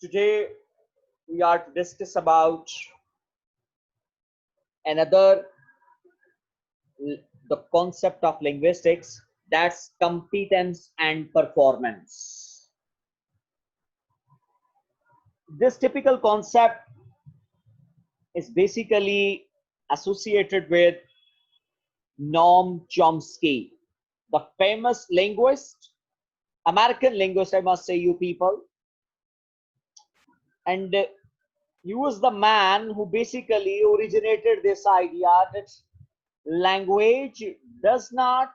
Today we are to discuss about another the concept of linguistics, that's competence and performance. This typical concept is basically associated with Noam Chomsky, the famous linguist, American linguist, I must say, you people. And he was the man who basically originated this idea that language does not,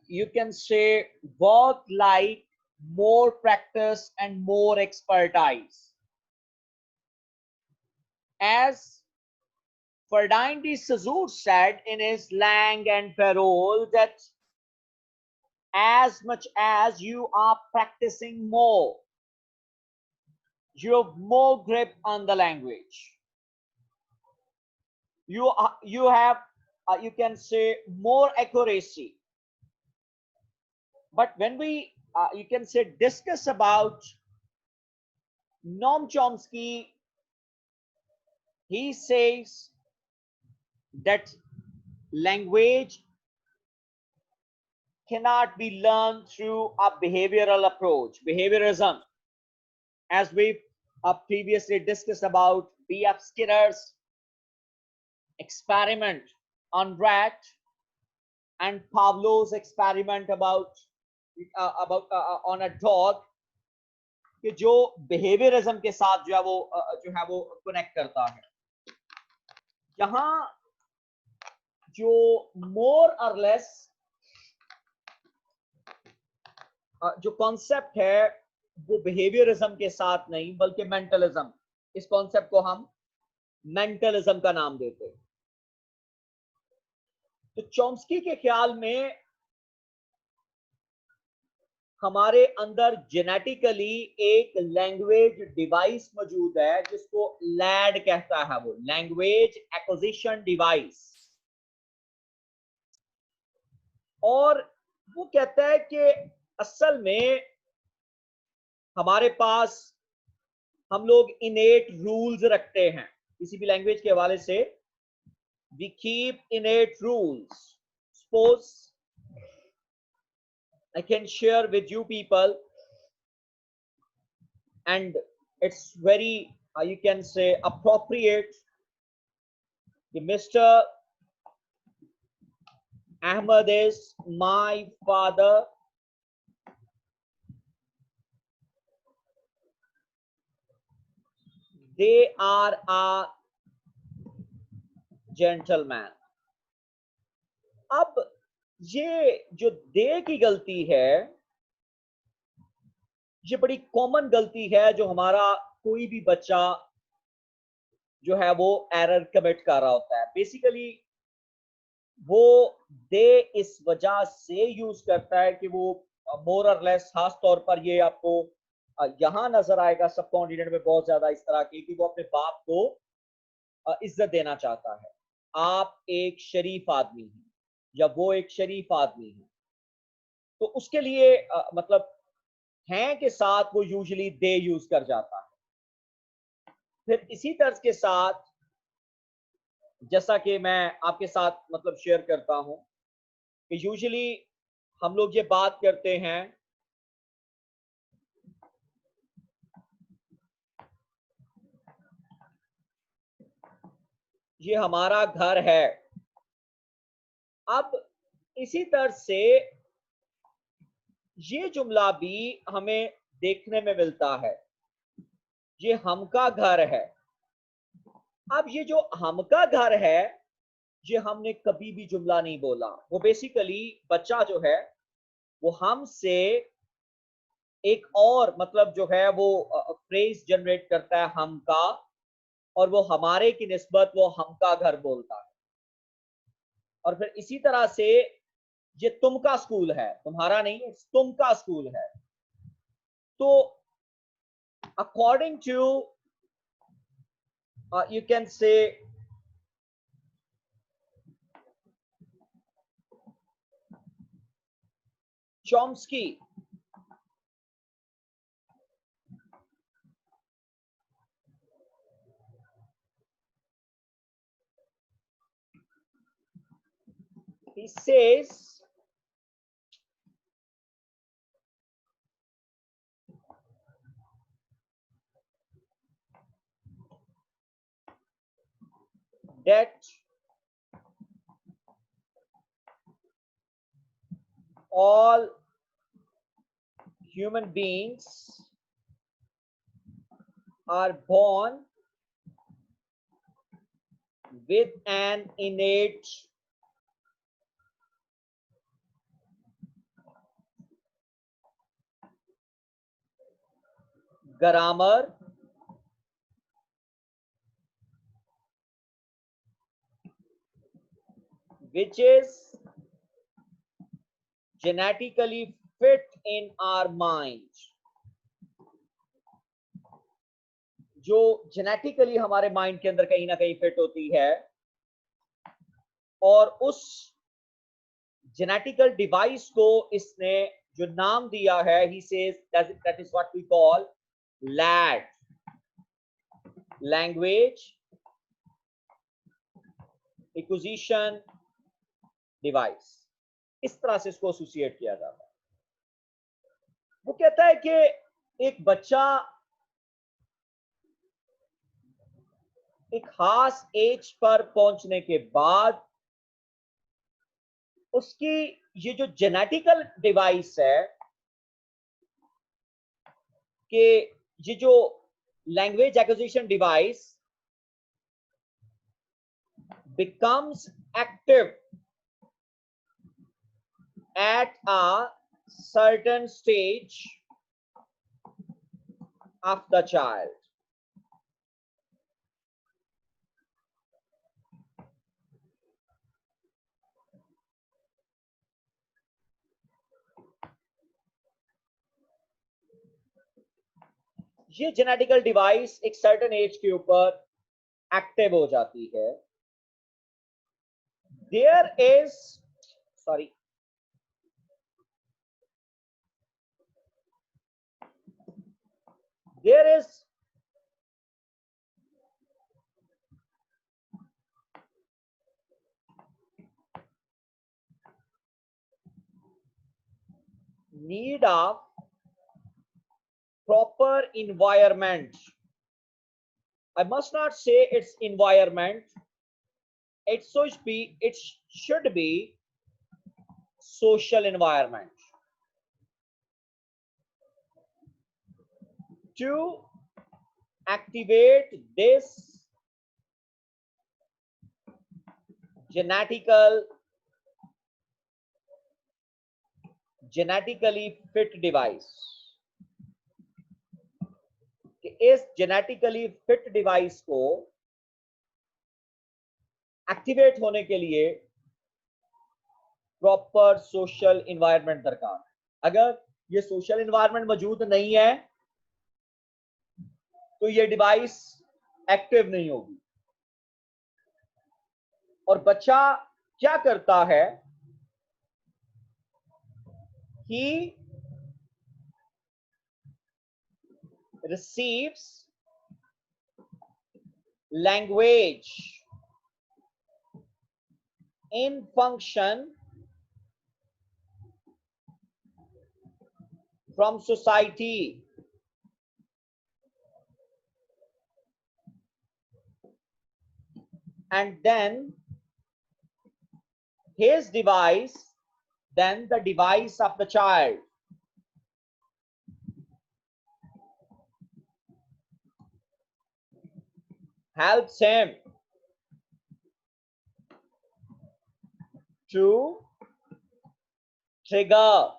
you can say, work like more practice and more expertise. As Ferdinand de Saussure said in his Lang and Parole, that as much as you are practicing more, you have more grip on the language. You have, you can say, more accuracy. But when we, you can say, discuss about Noam Chomsky, he says that language cannot be learned through a behavioral approach, behaviorism, as we previously discussed about B.F. Skinner's experiment on rat and Pavlov's experiment about on a dog, कि जो behaviorism के साथ जो है वो connect करता है. यहाँ जो more or less जो कॉन्सेप्ट है वो बिहेवियरिज्म के साथ नहीं बल्कि मेंटलिज्म, इस कॉन्सेप्ट को हम मेंटलिज्म का नाम देते हैं. तो चॉम्स्की के ख्याल में हमारे अंदर जेनेटिकली एक लैंग्वेज डिवाइस मौजूद है जिसको लैड कहता है, वो लैंग्वेज एक्विजिशन डिवाइस. और वो कहता है कि असल में हमारे पास हम लोग इनेट रूल्स रखते हैं किसी भी लैंग्वेज के हवाले से. We keep innate rules. Suppose I can share with you people, and it's very, you can say, appropriate. Mr. Ahmed is my father. They are a gentleman. अब ये जो दे की गलती है, ये बड़ी कॉमन गलती है जो हमारा कोई भी बच्चा जो है वो एरर कमिट कर रहा होता है. बेसिकली वो दे इस वजह से यूज करता है कि वो मोर और लेस, खास तौर पर ये आपको यहां नजर आएगा सब कॉन्टिनेंट में बहुत ज्यादा इस तरह की कि वो अपने बाप को इज्जत देना चाहता है. आप एक शरीफ आदमी हैं या वो एक शरीफ आदमी है, तो उसके लिए मतलब हैं के साथ वो यूजुअली दे यूज कर जाता है. फिर इसी तर्ज के साथ जैसा कि मैं आपके साथ मतलब शेयर करता हूं कि यूजुअली हम लोग ये बात करते हैं ये हमारा घर है. अब इसी तरह से ये जुमला भी हमें देखने में मिलता है, ये हम का घर है. अब ये जो हम का घर है ये हमने कभी भी जुमला नहीं बोला. वो बेसिकली बच्चा जो है वो हमसे एक और मतलब जो है वो फ्रेज जनरेट करता है हम का, और वो हमारे की निस्बत वो हम का घर बोलता है. और फिर इसी तरह से ये तुम का स्कूल है, तुम्हारा नहीं, तुम का स्कूल है. तो according to you can say Chomsky, he says that all human beings are born with an innate grammar, which is genetically fit in our mind, जो जेनेटिकली हमारे माइंड के अंदर कहीं ना कहीं फिट होती है, और उस जेनेटिकल डिवाइस को इसने जो नाम दिया है, he says that is what we call LAD, language acquisition device। इस तरह से इसको एसोसिएट किया जाता है। वो कहता है कि एक बच्चा एक खास एज पर पहुंचने के बाद उसकी ये जो जेनेटिकल डिवाइस है कि ये जो language acquisition device becomes active at a certain stage of the child। ये जेनेटिकल डिवाइस एक सर्टेन एज के ऊपर एक्टिव हो जाती है। There is sorry there is need of proper environment। I must not say it's environment, it should be social environment to activate this genetically fit device। कि इस genetically fit device को activate होने के लिए proper social environment दरकार है। अगर ये सोशल एनवायरनमेंट मौजूद नहीं है तो ये डिवाइस एक्टिव नहीं होगी। और बच्चा क्या करता है, he receives language in function from society and then his device, then the device of the child helps him to trigger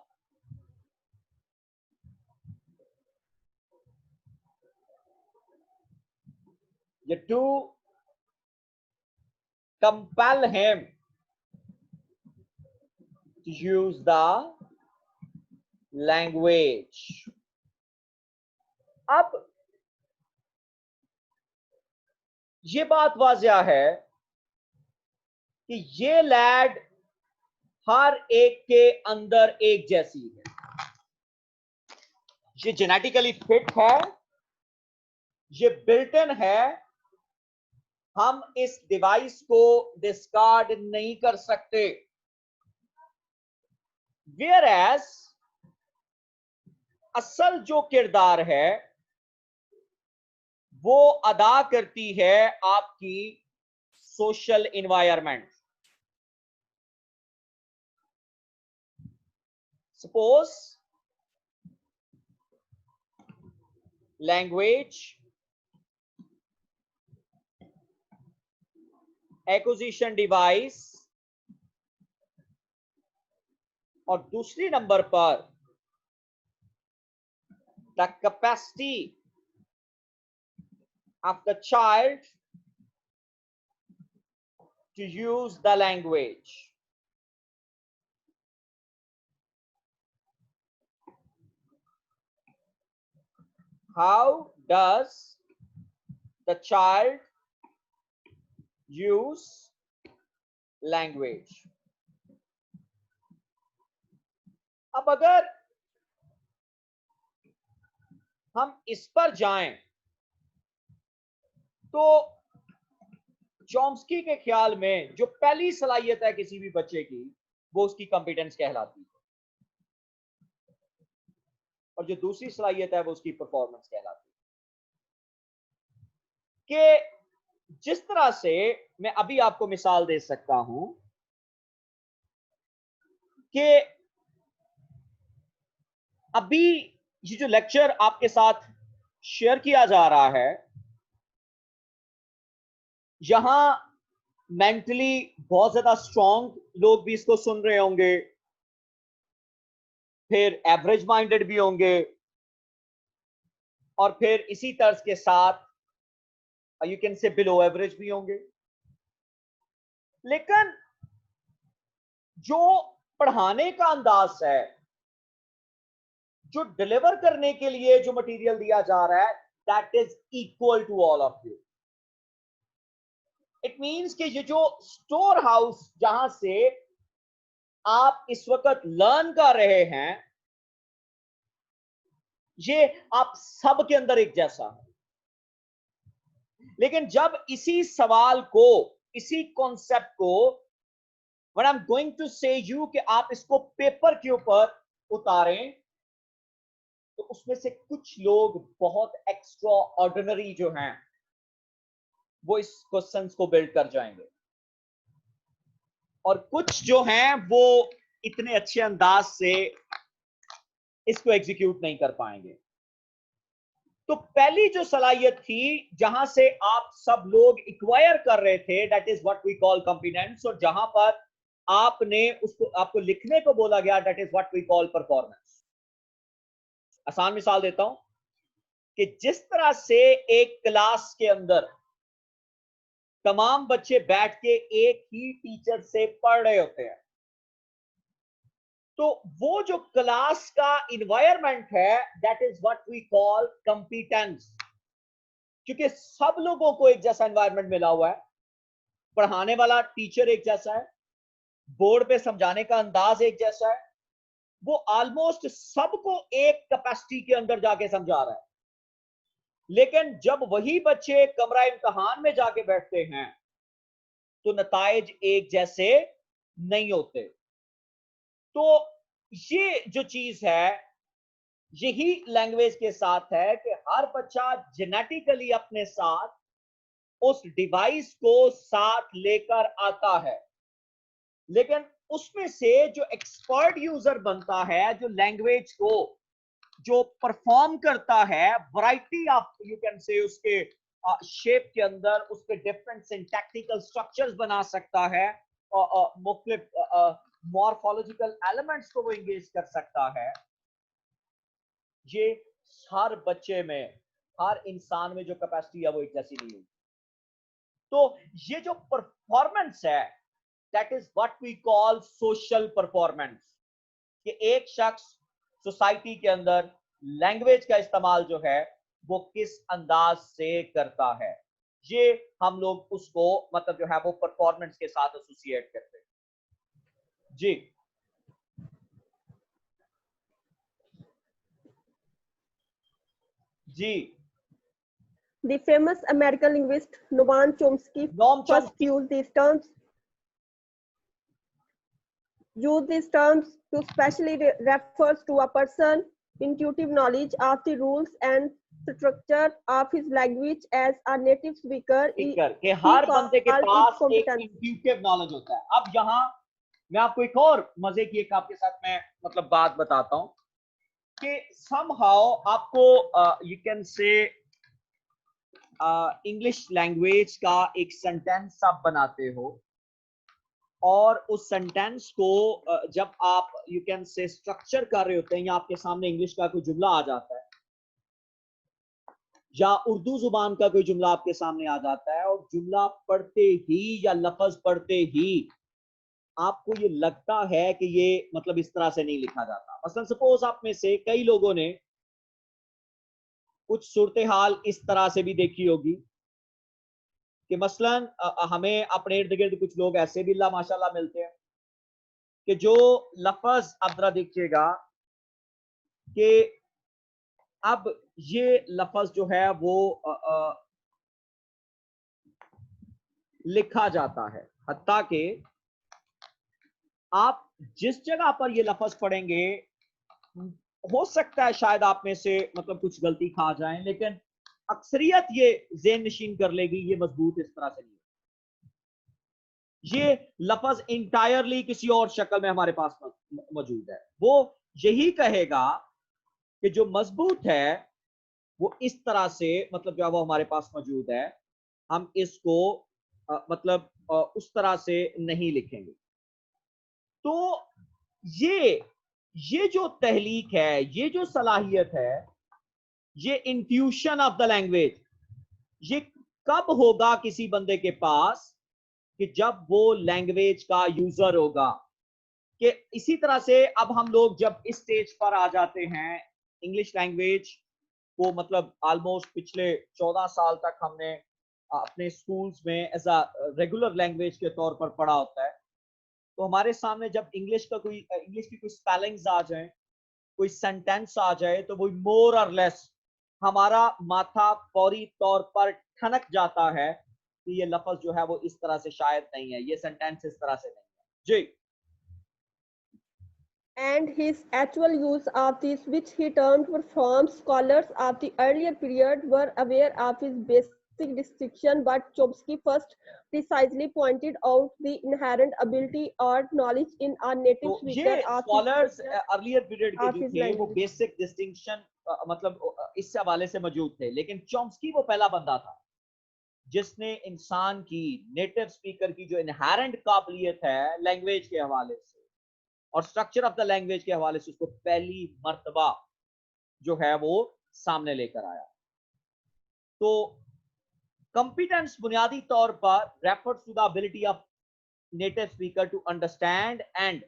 to compel him to use the language। अब ये बात वाज़िया है कि ये लैड हर एक के अंदर एक जैसी है। ये जेनेटिकली फिट है, ये बिल्ट इन है, हम इस डिवाइस को डिस्कार्ड नहीं कर सकते। whereas असल जो किरदार है वो अदा करती है आपकी social environment. Suppose language, acquisition device, और दूसरी नंबर पर the capacity of the child to use the language. How does the child use language? अब अगर हम इस पर जाएं तो चॉम्स्की के ख्याल में जो पहली सलाहियत है किसी भी बच्चे की वो उसकी कॉम्पिटेंस कहलाती है, और जो दूसरी सलाहियत है वो उसकी परफॉर्मेंस कहलाती है। कि जिस तरह से मैं अभी आपको मिसाल दे सकता हूं कि अभी ये जो लेक्चर आपके साथ शेयर किया जा रहा है, यहां मेंटली बहुत ज्यादा स्ट्रांग लोग भी इसको सुन रहे होंगे, फिर एवरेज माइंडेड भी होंगे, और फिर इसी तर्ज के साथ यू कैन से बिलो एवरेज भी होंगे। लेकिन जो पढ़ाने का अंदाज है, जो डिलीवर करने के लिए जो मटेरियल दिया जा रहा है, that is equal to all of you. It means कि ये जो स्टोर हाउस जहां से आप इस वक्त लर्न कर रहे हैं, ये आप सब के अंदर एक जैसा है। लेकिन जब इसी सवाल को, इसी कॉन्सेप्ट को when I am going to say you कि आप इसको पेपर के ऊपर उतारें, तो उसमें से कुछ लोग बहुत एक्स्ट्रा ऑर्डिनरी जो हैं वो इस क्वेश्चंस को बिल्ड कर जाएंगे, और कुछ जो हैं वो इतने अच्छे अंदाज से इसको एग्जीक्यूट नहीं कर पाएंगे। तो पहली जो सलाहियत थी जहां से आप सब लोग एक्वायर कर रहे थे, that is what we call competence, और जहां पर आपने उसको आपको लिखने को बोला गया, that is what we call performance. आसान मिसाल देता हूं कि जिस तरह से एक क्लास के अंदर तमाम बच्चे बैठ के एक ही टीचर से पढ़ रहे होते हैं, तो वो जो क्लास का इन्वायरमेंट है, that is what we call competence. क्योंकि सब लोगों को एक जैसा एनवायरनमेंट मिला हुआ है, पढ़ाने वाला टीचर एक जैसा है, बोर्ड पे समझाने का अंदाज एक जैसा है, वो ऑलमोस्ट सबको एक कैपेसिटी के अंदर जाके समझा रहा है। लेकिन जब वही बच्चे कमरा इम्तिहान में जाके बैठते हैं तो नताइज एक जैसे नहीं होते। तो ये जो चीज है, यही लैंग्वेज के साथ है कि हर बच्चा जेनेटिकली अपने साथ उस डिवाइस को साथ लेकर आता है, लेकिन उसमें से जो एक्सपर्ट यूजर बनता है, जो लैंग्वेज को जो परफॉर्म करता है, वैरायटी ऑफ यू कैन से उसके शेप के अंदर उसके डिफरेंट सिंटैक्टिकल स्ट्रक्चर्स बना सकता है, और मुख्तलिफ मॉर्फोलॉजिकल एलिमेंट्स को वो एंगेज कर सकता है। ये हर बच्चे में, हर इंसान में जो कैपेसिटी है वो एक जैसी नहीं होगी। तो ये जो परफॉर्मेंस है, that is what we call social performance, कि एक शख्स सोसाइटी के अंदर लैंग्वेज का इस्तेमाल जो है वो किस अंदाज से करता है, ये हम लोग उसको मतलब जो है वो परफॉर्मेंस के साथ एसोसिएट करते हैं। जी जी। The famous American linguist Noam Chomsky Noam first Chomsky, used these terms. use these terms to specially refers to a person intuitive knowledge of the rules and structure of his language as a native speaker. Speaker के He हर बंदे के called it पास एक competence. Intuitive knowledge होता है। अब यहाँ मैं आपको एक और मजे की एक आपके साथ मैं मतलब बात बताता हूं कि समहाउ आपको यू कैन से इंग्लिश लैंग्वेज का एक सेंटेंस आप बनाते हो और उस सेंटेंस को जब आप यू कैन से स्ट्रक्चर कर रहे होते हैं या आपके सामने इंग्लिश का कोई जुमला आ जाता है या उर्दू जुबान का कोई जुमला आपके सामने आ जाता है और जुमला पढ़ते ही या लफ्ज पढ़ते ही आपको ये लगता है कि ये मतलब इस तरह से नहीं लिखा जाता। मसलन सपोज आप में से कई लोगों ने कुछ सूरत हाल इस तरह से भी देखी होगी कि मसलन हमें अपने इर्द गिर्द कुछ लोग ऐसे भी अल्लाह माशाल्लाह मिलते हैं कि जो लफ्ज आप जरा देखिएगा कि अब ये लफ्ज जो है वो लिखा जाता है, हत्ता कि आप जिस जगह पर ये लफ्ज पढ़ेंगे हो सकता है शायद आप में से मतलब कुछ गलती खा जाएं, लेकिन अक्सरियत ये ज़हन नशीन कर लेगी ये मजबूत इस तरह से नहीं, ये लफ्ज इंटायरली किसी और शक्ल में हमारे पास मौजूद है। वो यही कहेगा कि जो मजबूत है वो इस तरह से मतलब जो है वो हमारे पास मौजूद है, हम इसको मतलब उस तरह से नहीं लिखेंगे। तो ये जो तहलीक है, ये जो सलाहियत है, ये इंट्यूशन ऑफ द लैंग्वेज, ये कब होगा किसी बंदे के पास कि जब वो लैंग्वेज का यूजर होगा। कि इसी तरह से अब हम लोग जब इस स्टेज पर आ जाते हैं, इंग्लिश लैंग्वेज को मतलब ऑलमोस्ट पिछले 14 साल तक हमने अपने स्कूल्स में एज अ रेगुलर लैंग्वेज के तौर पर पढ़ा होता है, तो हमारे सामने जब इंग्लिश की कोई स्पेलिंग्स आ जाए, कोई सेंटेंस आ जाए, तो वो मोर और लेस हमारा माथा फौरी तौर पर ठनक जाता है कि ये लफ्ज जो है वो इस तरह से शायद नहीं है, ये सेंटेंस इस तरह से नहीं है जी। And his actual use of these, which he termed forms, scholars of the earlier period were aware of his basic distinction, but Chomsky first precisely pointed out the inherent ability or knowledge in a native तो speaker ये of scholars earlier period के जो his थे वो language. Basic distinction मतलब इस हवाले से मौजूद थे, लेकिन चॉम्स्की वो पहला बंदा था जिसने इंसान की नेटिव स्पीकर की जो इनहेरेंट काबिलियत है लैंग्वेज के हवाले से और स्ट्रक्चर ऑफ द लैंग्वेज के हवाले से उसको पहली मर्तबा जो है वो सामने लेकर आया। तो कंपिटेंस बुनियादी तौर पर refers to the ability of native speaker to understand and,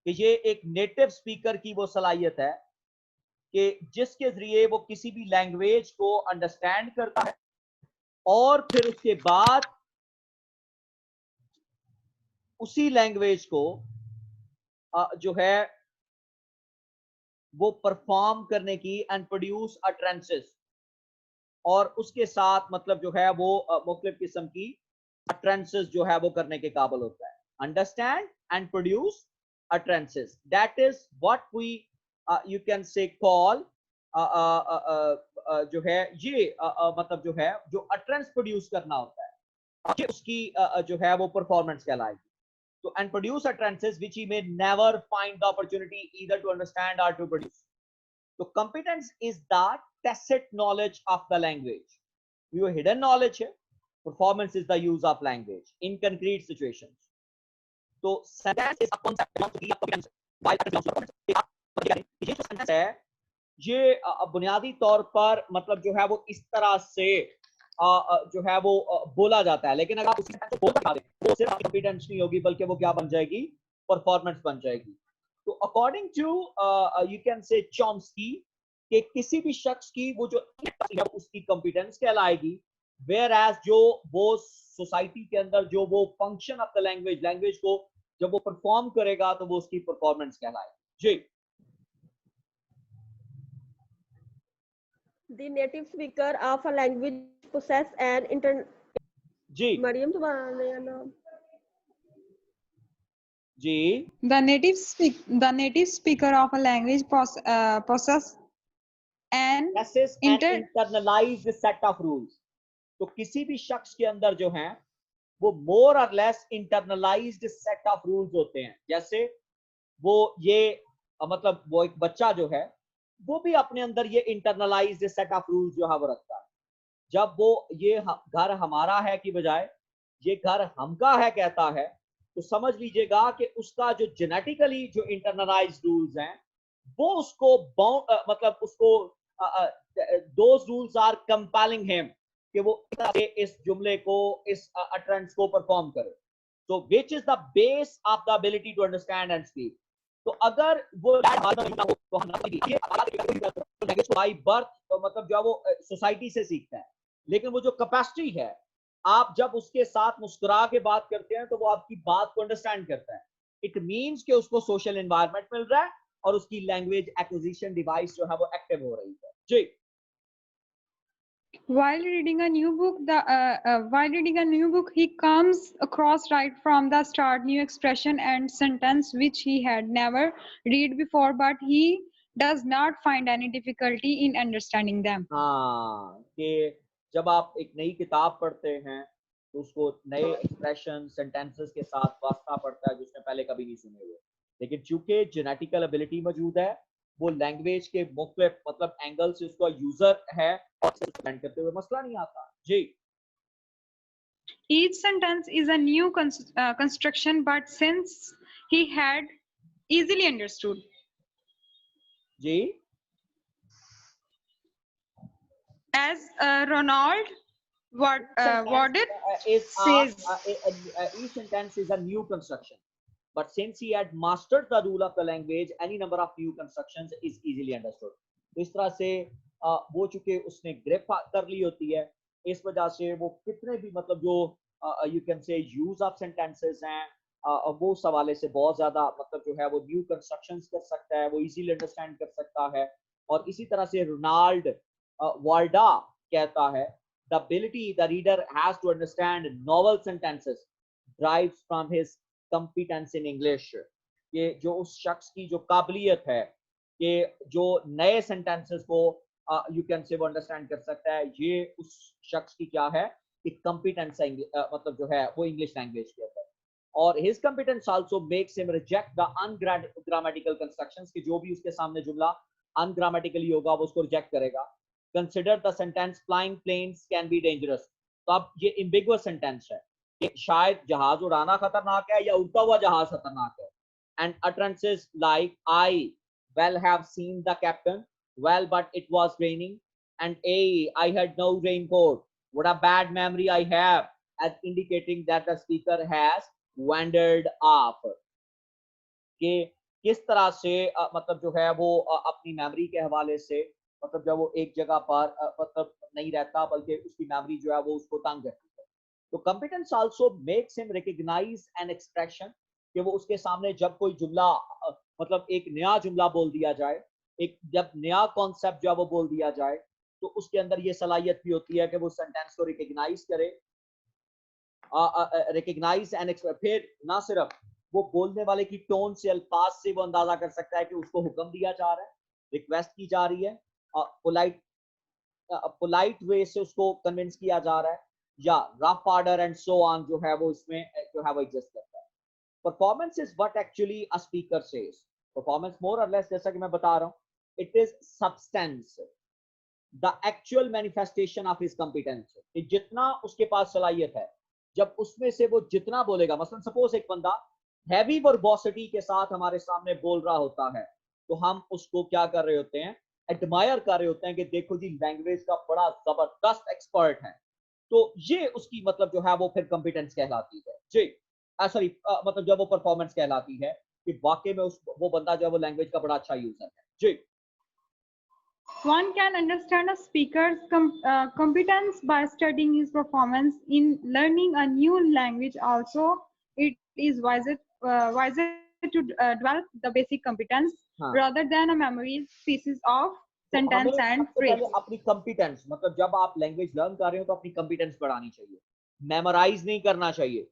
कि ये एक नेटिव स्पीकर की वो सलाहियत है कि जिसके जरिए वो किसी भी लैंग्वेज को अंडरस्टैंड करता है और फिर उसके बाद उसी लैंग्वेज को जो है वो परफॉर्म करने की एंड प्रोड्यूस अटरेंसेस, और उसके साथ मतलब जो है वो मुख्तलिफ किस्म की अटरेंसेस जो है वो करने के काबिल होता है। Understand and produce utterances, that is what we you can say call जो है ये मतलब जो है जो अटरेंस प्रोड्यूस करना होता है ये उसकी जो है वो परफॉर्मेंस कहलाएगी। तो and produce utterances which he may never find the opportunity either to understand or to produce. So competence is the tacit knowledge of the language. Your hidden knowledge है, performance is the use of language in concrete situations. तो sentence is a concept belongs to the competence while belongs to performance. ये जो sentence है ये बुनियादी तौर पर मतलब जो है वो इस तरह से जो है वो बोला जाता है, लेकिन अगर आप उसी को बोल दें तो सिर्फ कॉन्फिडेंस नहीं होगी बल्कि वो क्या बन जाएगी, परफॉर्मेंस बन जाएगी। तो according to you can say Chomsky कि किसी भी शख्स की वो जो उसकी कॉन्फिडेंस कहलाएगी, वेयर एज जो वो सोसाइटी के अंदर जो वो फंक्शन ऑफ द लैंग्वेज को जब वो परफॉर्म करेगा तो वो उसकी परफॉर्मेंस कहलाएगी जी। The native speaker of a language possess an जी मरियम तुम्हारा नया नाम जी, The native speaker of a language possess an possesses an inter internalized set of rules. तो किसी भी शख्स के अंदर जो है वो मोर or less internalised set of rules होते हैं। जैसे वो ये मतलब वो एक बच्चा जो है वो भी अपने अंदर ये इंटरनलाइज्ड सेट ऑफ रूल्स जो है वो रखता है। जब वो ये घर हमारा है की बजाय ये घर हमका है कहता है, तो समझ लीजिएगा कि उसका जो जेनेटिकली जो इंटरनलाइज्ड रूल्स हैं वो उसको मतलब उसको those rules are compelling him कि वो इस जुमले को इस अटरेंस को परफॉर्म करे। तो which is the base of the ability to understand and speak. तो अगर वो तो हम बाई बर्थ तो मतलब जो वो सोसाइटी से सीखता है, लेकिन वो जो कैपेसिटी है आप जब उसके साथ मुस्कुरा के बात करते हैं तो वो आपकी बात को अंडरस्टैंड करता है। इट मीन्स कि उसको सोशल एनवायरनमेंट मिल रहा है और उसकी लैंग्वेज एक्विजिशन डिवाइस जो है वो एक्टिव हो रही है। जी, while reading a new book he comes across right from the start new expression and sentence which he had never read before, but he does not find any difficulty in understanding them. हाँ, कि जब आप एक नई किताब पढ़ते हैं तो उसको नए एक्सप्रेशन सेंटेंसेस के साथ वास्ता पड़ता है जो उसने पहले कभी नहीं सुने हुए। लेकिन चूंकि जेनेटिकल एबिलिटी मौजूद है, वो लैंग्वेज के मुख्तलिफ मतलब एंगल से उसका यूजर है और करते हुए मसला नहीं आता। जी, Each sentence is a new construction, but since he had easily understood. Ji, As Ronald Warded is says, each sentence is a new construction, but since he had mastered the rule of the language, any number of new constructions is easily understood. तो इस तरह से वो चूंकि उसने grip कर ली होती है, इस वजह से वो कितने भी मतलब जो यू कैन से यूज ऑफ सेंटेंसेस हैं वो उस हवाले से बहुत ज्यादा मतलब जो है वो न्यू कंस्ट्रक्शंस कर सकता है, वो इजीली अंडरस्टैंड कर सकता है। और इसी तरह से रोनाल्ड वार्डा कहता है the ability the reader has to understand novel sentences derives from his competence in English। ये जो उस शख्स की जो काबिलियत है कि जो नए सेंटेंसेस को यू कैन से वो अंडरस्टैंड कर सकता है, ये उस शख्स की क्या है कि कॉम्पिटेंस है मतलब जो है वो इंग्लिश लैंग्वेज के अंदर। और his competence also makes him reject the ungrammatical constructions कि जो भी उसके सामने जुमला अनग्रामेटिकली होगा वो उसको रिजेक्ट करेगा। Consider the sentence flying planes can be dangerous। तो अब ये ambiguous सेंटेंस है कि शायद जहाज उड़ाना खतरनाक है या उड़ता हुआ जहाज खतरनाक है। And utterances like I well have seen the captain well but it was raining and I had no raincoat, what a bad memory I have, as indicating that the speaker has wandered off। कि किस तरह से मतलब जो है वो अपनी memory के हवाले से मतलब जब वो एक जगह पर मतलब नहीं रहता बल्कि उसकी मेमोरी जो है वो उसको तंग करती है। तो competence also makes him recognize an expression कि वो उसके सामने जब कोई जुमला मतलब एक नया जुमला बोल दिया जाए, एक जब नया कॉन्सेप्ट जो है वो बोल दिया जाए तो उसके अंदर ये सलाहियत भी होती है कि वो सेंटेंस को रिकॉग्नाइज करे, रिकॉग्नाइज एंड फिर ना सिर्फ वो बोलने वाले की टोन से अल्फाज से वो अंदाजा कर सकता है कि उसको हुक्म दिया जा रहा है, रिक्वेस्ट की जा रही है, पोलाइट पोलाइट वे से उसको कन्विंस किया जा रहा है या rough order and so on जो है वो इसमें जो है वो एग्जिस्ट करता है। Performance is what actually a speaker says. Performance more or less जैसा कि मैं बता रहा हूं it is substance the actual manifestation of his competence. जितना उसके पास सलाहियत है जब उसमें से वो जितना बोलेगा, मसलन सपोज एक बंदा हैवी वर्बोसिटी के साथ हमारे सामने बोल रहा होता है तो हम उसको क्या कर रहे होते हैं, एडमायर कर रहे होते हैं कि देखो जी लैंग्वेज का बड़ा जबरदस्त एक्सपर्ट है। तो ये उसकी मतलब जो है वो फिर कॉम्पिटेंस कहलाती है। जी, सॉरी मतलब जब वो परफॉर्मेंस कहलाती है कि वाकई में उस वो बंदा जो है वो लैंग्वेज का बड़ा अच्छा यूजर है। जी, one can understand a speaker's competence by studying his performance in learning a new language. Also, it is wiser to develop the basic competence हाँ, rather than a memory pieces of तो हमें sentence and सबसे phrase. पहले अपनी competence मतलब जब आप language learn कर रहे हो तो अपनी कॉम्पिटेंस बढ़ानी चाहिए, मेमोराइज नहीं करना चाहिए।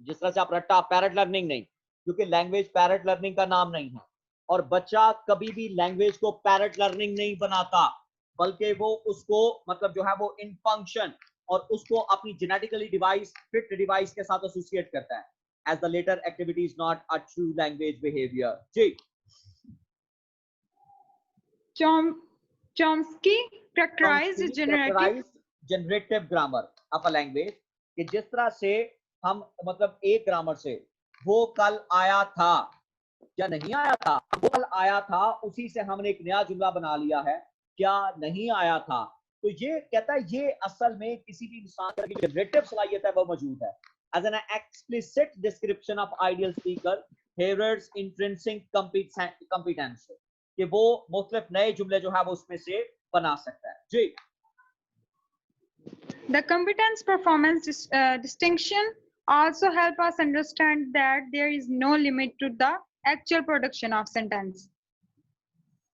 जिस तरह से आप रट्टा पैरट लर्निंग नहीं, क्योंकि लैंग्वेज पैरेट लर्निंग का नाम नहीं है, और बच्चा कभी भी लैंग्वेज को पैरेट लर्निंग नहीं बनाता, बल्कि वो उसको मतलब जो है वो इन फंक्शन और उसको अपनी जेनेटिकली डिवाइस फिट डिवाइस के साथ एसोसिएट करता है, as the later activity is not a true language behavior. जी Chomsky characterized generative grammar of a language, कि जिस तरह से हम मतलब एक ग्रामर से वो कल आया था क्या नहीं आया था, वो कल आया था, उसी से हमने एक नया जुमला बना लिया है क्या नहीं आया था। तो ये कहता है ये असल में किसी भी इंसान की जनरेटिव सलाहियत है वो मौजूद है। As an explicit description of ideal speaker, Hayward's intrinsic competence, कि वो मुख्तलिफ नए जुमले जो है वो उसमें से बना सकता है। जी The competence performance distinction also help us understand that there is no limit to the actual production of sentence.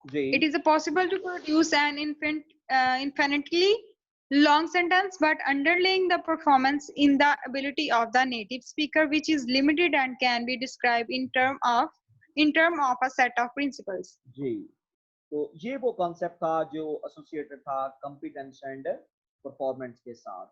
Ji It is possible to produce an infinitely long sentence, but underlying the performance in the ability of the native speaker, which is limited and can be described in term of a set of principles. जी तो ये वो concept था जो associated था competence and performance के साथ।